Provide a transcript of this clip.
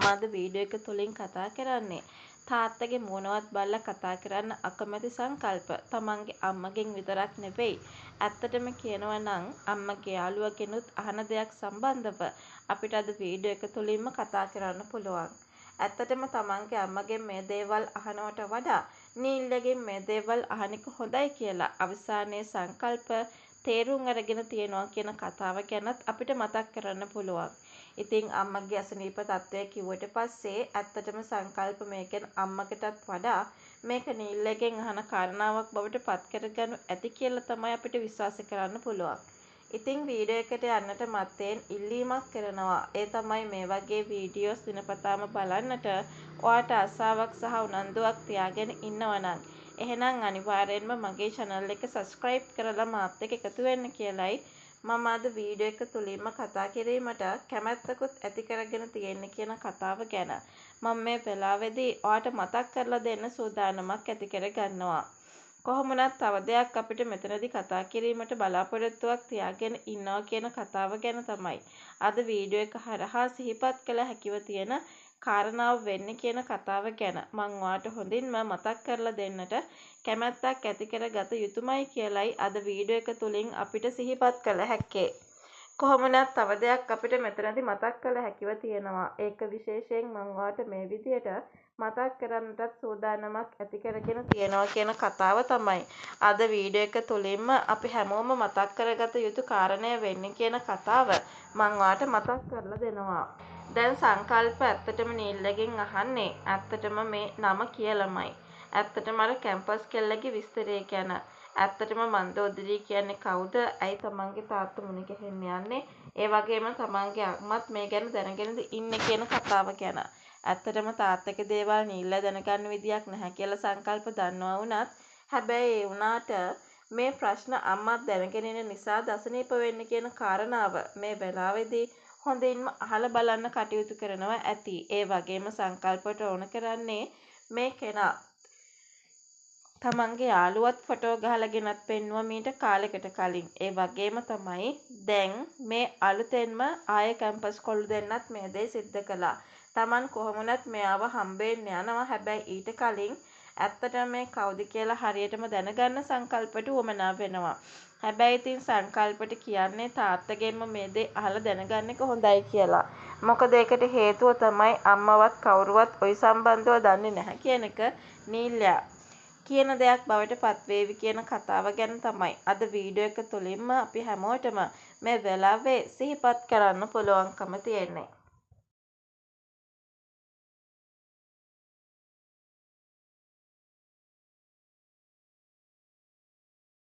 මම අද වීඩියෝ එක තුලින් කතා කරන්නේ තාත්තගේ මූණවත් බලලා කතා කරන්න අකමැති සංකල්ප. තමන්ගේ අම්මගෙන් විතරක් නෙවෙයි. ඇත්තටම කියනවා නම් අම්මගේ යාළුවගෙනුත් අහන දෙයක් සම්බන්ධව අපිට අද වීඩියෝ එක තුලින්ම කතා කරන්න පුළුවන්. ඇත්තටම තමන්ගේ අම්මගෙන් මේ දේවල් අහනවට වඩා නීල්ලගෙන් මේ දේවල් අහන එක හොඳයි කියලා අවසානයේ සංකල්ප තේරුම් අරගෙන තියනවා කියන කතාව ගැනත් අපිට මතක් කරන්න පුළුවන්. ඉතින් අම්මගේ අසනීප තත්ත්වය කිව්වට පස්සේ ඇත්තටම සංකල්ප මේකෙන් අම්මකටත් වඩා මේක නීල්ලගෙන් අහන කාරණාවක් බවට පත් කරගනු ඇති කියලා තමයි අපිට විශ්වාස කරන්න පුළුවන්. ඉතින් වීඩියෝ එකට යන්නට මත්තෙන් ඉල්ලීමක් කරනවා. ඒ තමයි මේ වගේ වීඩියෝස් දිනපතාම බලන්නට ඔයාට ආසාවක් සහ උනන්දුවක් තියාගෙන ඉන්නවා නම් එහෙනම් අනිවාර්යෙන්ම මගේ channel එක subscribe කරලා මාත් එක්ක එකතු වෙන්න කියලයි මම අද වීඩියෝ එක තුලින්ම කතා කිරීමට කැමැත්තකුත් ඇති කරගෙන තියෙන්නේ කියන කතාව ගැන. මම මේ වෙලාවේදී ඔයාට මතක් කරලා දෙන්න සූදානමක් ඇති කර ගන්නවා. කොහොම වුණත් තව දෙයක් අපිට මෙතනදී කතා කිරීමට බලාපොරොත්තුවක් තියාගෙන ඉන්නවා කියන කතාව ගැන තමයි අද වීඩියෝ එක හරහා සිහිපත් කළ හැකිව තියෙන කාරණාව වෙන්නේ කියන කතාව ගැන මම ඔයාට හොඳින්ම මතක් කරලා දෙන්නට කැමැත්තක් ඇති කරගත යුතුමයි කියලයි අද වීඩියෝ එක තුලින් අපිට සිහිපත් කළ හැක්කේ. කොහොම වුණත් තව දෙයක් අපිට මෙතනදී මතක් කළ හැකිව තියෙනවා. ඒක විශේෂයෙන් මම ඔයාට මේ විදියට මතක් කරන්නටත් සූදානමක් ඇති කරගෙන තියෙනවා කියන කතාව තමයි අද වීඩියෝ එක තුලින්ම අපි හැමෝම මතක් කරගත යුතු කාරණය වෙන්නේ කියන කතාව මම ඔයාට මතක් කරලා දෙනවා. දැන් සංකල්ප ඇත්තටම නීල්ලගෙන් අහන්නේ ඇත්තටම මේ නම කියලාමයි. ඇත්තටම අර කැම්පස් කෙල්ලගේ විස්තරය ගැන. ඇත්තටම මන්දෝදරි කියන්නේ කවුද? ඇයි තමන්ගේ තාත්තා මුණ ගැහෙන්න යන්නේ? ඒ වගේම තමන්ගේ අම්මත් මේ ගැන දැනගෙනද ඉන්නේ කියන කතාව ගැන. ඇත්තටම තාත්තගේ දේවල් නීල්ල දැනගන්න විදියක් නැහැ කියලා සංකල්ප දන්නවා වුණත් හැබැයි ඒ වුණාට මේ ප්‍රශ්න අම්මත් දැනගෙන ඉන්න නිසා අසනීප වෙන්නේ කියන කාරණාව මේ වෙලාවේදී හොඳින්ම අහලා බලන්න කටයුතු කරනවා ඇති. ඒ වගේම සංකල්පයට ඕන කරන්නේ මේ කෙනා තමන්ගේ යාළුවත් ෆොටෝ ගහලා ගෙනත් පෙන්නුවා මීට කාලෙකට කලින්. ඒ වගේම තමයි දැන් මේ අලුතෙන්ම ආයෙ කැම්පස් කොල්ල දෙන්නත් මේ දේ සිද්ධ කළා. තමන් කොහොම වුණත් මෙයාව හම්බෙන්න යනවා. හැබැයි ඊට කලින් ඇත්තටම මේ කවුද කියලා හරියටම දැනගන්න සංකල්පට උවමනා වෙනවා. හැබැයි ඉතින් සංකල්පට කියන්නේ තාත්තගෙන්ම මේ දේ අහලා දැනගන්න එක හොඳයි කියලා. මොකද ඒකට හේතුව තමයි අම්මවත් කවුරුවත් ওই සම්බන්ධව දන්නේ නැහැ කියන එක නීල්ලා කියන දෙයක් බවට පත්වේවි කියන කතාව ගැන තමයි අද වීඩියෝ එක තුලින්ම අපි හැමෝටම මේ වෙලාවේ සිහිපත් කරන්න පුළුවන්කම තියෙන්නේ.